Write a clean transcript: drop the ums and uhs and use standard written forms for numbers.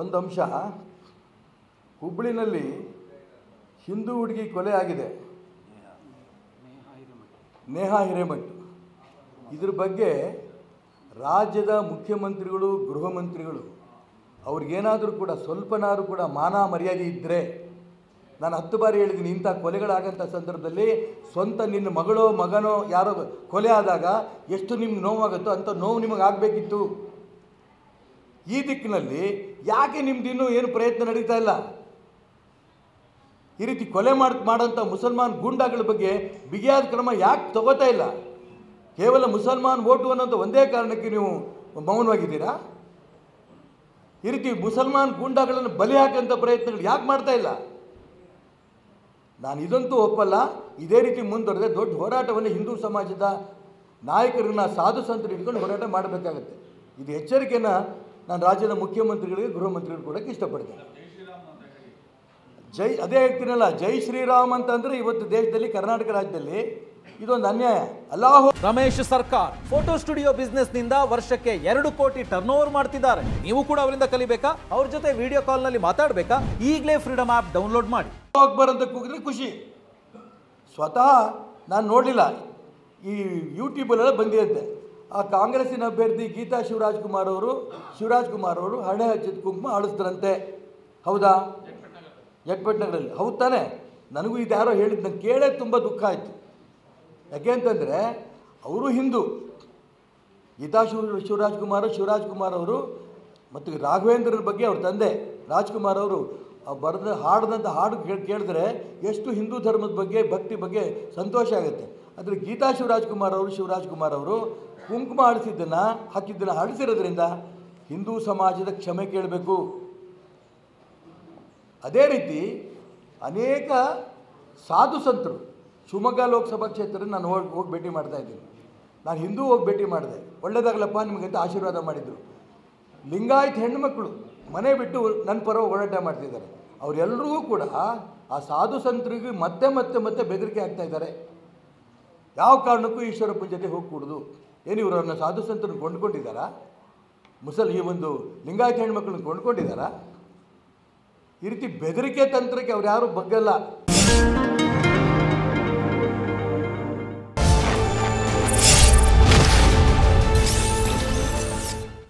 ಒಂದು ಅಂಶ, ಹುಬ್ಬಳ್ಳಿನಲ್ಲಿ ಹಿಂದೂ ಹುಡುಗಿ ಕೊಲೆ ಆಗಿದೆ, ನೇಹಾ ಹಿರೇಮಠ್. ಇದ್ರ ಬಗ್ಗೆ ರಾಜ್ಯದ ಮುಖ್ಯಮಂತ್ರಿಗಳು, ಗೃಹ ಮಂತ್ರಿಗಳು ಅವ್ರಿಗೇನಾದರೂ ಕೂಡ ಸ್ವಲ್ಪನಾದರೂ ಕೂಡ ಮಾನ ಮರ್ಯಾದೆ ಇದ್ದರೆ, ನಾನು 10 ಬಾರಿ ಹೇಳಿದ್ದೀನಿ, ಇಂಥ ಕೊಲೆಗಳಾಗಂಥ ಸಂದರ್ಭದಲ್ಲಿ ಸ್ವಂತ ನಿನ್ನ ಮಗಳೋ ಮಗನೋ ಯಾರೋ ಕೊಲೆ ಆದಾಗ ಎಷ್ಟು ನಿಮ್ಗೆ ನೋವಾಗುತ್ತೋ ಅಂಥ ನೋವು ನಿಮಗೆ ಆಗಬೇಕಿತ್ತು. ಈ ದಿಕ್ಕಿನಲ್ಲಿ ಯಾಕೆ ನಿಮ್ದು ಇನ್ನೂ ಏನು ಪ್ರಯತ್ನ ನಡೀತಾ ಇಲ್ಲ? ಈ ರೀತಿ ಕೊಲೆ ಮಾಡೋಂಥ ಮುಸಲ್ಮಾನ್ ಗೂಂಡಾಗಳ ಬಗ್ಗೆ ಬಿಗಿಯಾದ ಕ್ರಮ ಯಾಕೆ ತಗೋತಾ ಇಲ್ಲ? ಕೇವಲ ಮುಸಲ್ಮಾನ್ ಓಟು ಅನ್ನೋಂಥ ಒಂದೇ ಕಾರಣಕ್ಕೆ ನೀವು ಮೌನವಾಗಿದ್ದೀರಾ? ಈ ರೀತಿ ಮುಸಲ್ಮಾನ್ ಗೂಂಡಾಗಳನ್ನು ಬಲಿ ಹಾಕೋಂಥ ಪ್ರಯತ್ನಗಳು ಯಾಕೆ ಮಾಡ್ತಾ ಇಲ್ಲ? ನಾನು ಇದಂತೂ ಒಪ್ಪಲ್ಲ. ಇದೇ ರೀತಿ ಮುಂದುವರೆದ್ರೆ ದೊಡ್ಡ ಹೋರಾಟವನ್ನು ಹಿಂದೂ ಸಮಾಜದ ನಾಯಕರನ್ನ, ಸಾಧು ಸಂತರು ಇಟ್ಕೊಂಡು ಹೋರಾಟ ಮಾಡಬೇಕಾಗತ್ತೆ. ಇದು ಎಚ್ಚರಿಕೆಯನ್ನು ನಾನು ರಾಜ್ಯದ ಮುಖ್ಯಮಂತ್ರಿಗಳಿಗೆ, ಗೃಹ ಮಂತ್ರಿಗಳು ಕೊಡೋಕ್ಕೆ ಇಷ್ಟಪಡ್ತೇನೆ. ಅದೇ ಹೇಳ್ತೀನಲ್ಲ, ಜೈ ಶ್ರೀರಾಮ್ ಅಂತಂದರೆ ಇವತ್ತು ದೇಶದಲ್ಲಿ, ಕರ್ನಾಟಕ ರಾಜ್ಯದಲ್ಲಿ ಇದೊಂದು ಅನ್ಯಾಯ. ರಮೇಶ್ ಸರ್ಕಾರ್ ಫೋಟೋ ಸ್ಟುಡಿಯೋ ಬಿಸ್ನೆಸ್ ನಿಂದ ವರ್ಷಕ್ಕೆ 2 ಕೋಟಿ ಟರ್ನ್ ಓವರ್ ಮಾಡ್ತಿದ್ದಾರೆ. ನೀವು ಕೂಡ ಅವರಿಂದ ಕಲಿಬೇಕಾ? ಅವ್ರ ಜೊತೆ ವಿಡಿಯೋ ಕಾಲ್ ನಲ್ಲಿ ಮಾತಾಡಬೇಕಾ? ಈಗಲೇ ಫ್ರೀಡಮ್ ಆಪ್ ಡೌನ್ಲೋಡ್ ಮಾಡಿ. ಅಕ್ಬರ್ ಅಂತ ಕೂಗಿದ್ರೆ ಖುಷಿ. ಸ್ವತಃ ನಾನು ನೋಡಲಿಲ್ಲ, ಈ ಯೂಟ್ಯೂಬಲ್ಲೆಲ್ಲ ಬಂದಿರುತ್ತೆ. ಆ ಕಾಂಗ್ರೆಸ್ಸಿನ ಅಭ್ಯರ್ಥಿ ಗೀತಾ ಶಿವರಾಜ್ ಕುಮಾರ್ ಅವರು ಹಣೆ ಹಚ್ಚಿದ ಕುಂಕುಮ ಅಳಿಸಿದ್ರಂತೆ. ಹೌದಾ? ಜಗಪಟ್ನಗರಲ್ಲಿ. ಹೌದು ತಾನೆ? ನನಗೂ ಇದು ಯಾರೋ ಹೇಳಿದ್ದು, ನಂಗೆ ಕೇಳೇ ತುಂಬ ದುಃಖ ಆಯಿತು. ಯಾಕೆ ಅಂತಂದರೆ ಅವರು ಹಿಂದೂ. ಗೀತಾ ಶಿವರಾಜ್ ಕುಮಾರ್ ಅವರು ಮತ್ತು ರಾಘವೇಂದ್ರರ ಬಗ್ಗೆ ಅವ್ರ ತಂದೆ ರಾಜ್ಕುಮಾರ್ ಅವರು ಹಾಡಿದಂಥ ಹಾಡು ಕೇಳಿದ್ರೆ ಎಷ್ಟು ಹಿಂದೂ ಧರ್ಮದ ಬಗ್ಗೆ, ಭಕ್ತಿ ಬಗ್ಗೆ ಸಂತೋಷ ಆಗುತ್ತೆ. ಆದರೆ ಗೀತಾ ಶಿವರಾಜ್ ಕುಮಾರ್ ಅವರು ಕುಂಕುಮ ಹಾಕಿದ್ದನ್ನು ಅಳಿಸಿರೋದ್ರಿಂದ ಹಿಂದೂ ಸಮಾಜದ ಕ್ಷಮೆ ಕೇಳಬೇಕು. ಅದೇ ರೀತಿ ಅನೇಕ ಸಾಧು ಸಂತರು ಶಿವಮೊಗ್ಗ ಲೋಕಸಭಾ ಕ್ಷೇತ್ರದಲ್ಲಿ ನಾನು ಹೋಗಿ ಭೇಟಿ ಮಾಡ್ತಾ ಇದ್ದೀನಿ. ನಾನು ಹಿಂದೂ ಹೋಗಿ ಭೇಟಿ ಮಾಡಿದೆ. ಒಳ್ಳೆಯದಾಗಲಪ್ಪ ನಿಮಗಂತ ಆಶೀರ್ವಾದ ಮಾಡಿದರು. ಲಿಂಗಾಯತ್ ಹೆಣ್ಣುಮಕ್ಕಳು ಮನೆ ಬಿಟ್ಟು ನನ್ನ ಪರ ಹೋರಾಟ ಮಾಡ್ತಿದ್ದಾರೆ. ಅವರೆಲ್ಲರಿಗೂ ಕೂಡ ಆ ಸಾಧು ಸಂತರಿಗೆ ಮತ್ತೆ ಬೆದರಿಕೆ ಆಗ್ತಾ ಇದ್ದಾರೆ. ಯಾವ ಕಾರಣಕ್ಕೂ ಈಶ್ವರಪ್ಪನ ಜೊತೆ ಹೋಗಿ ಕೂಡುದು. ಏನು ಇವರನ್ನು ಸಾಧು ಸಂತರನ್ನು ಕೊಂಡ್ಕೊಂಡಿದ್ದಾರಾ? ಈ ಒಂದು ಲಿಂಗಾಯತ್ ಹೆಣ್ಮಕ್ಳನ್ನ ಕೊಂಡ್ಕೊಂಡಿದ್ದಾರಾ? ಈ ರೀತಿ ಬೆದರಿಕೆ ತಂತ್ರಕ್ಕೆ ಅವ್ರು ಯಾರೂ ಬಗ್ಗಲ್ಲ.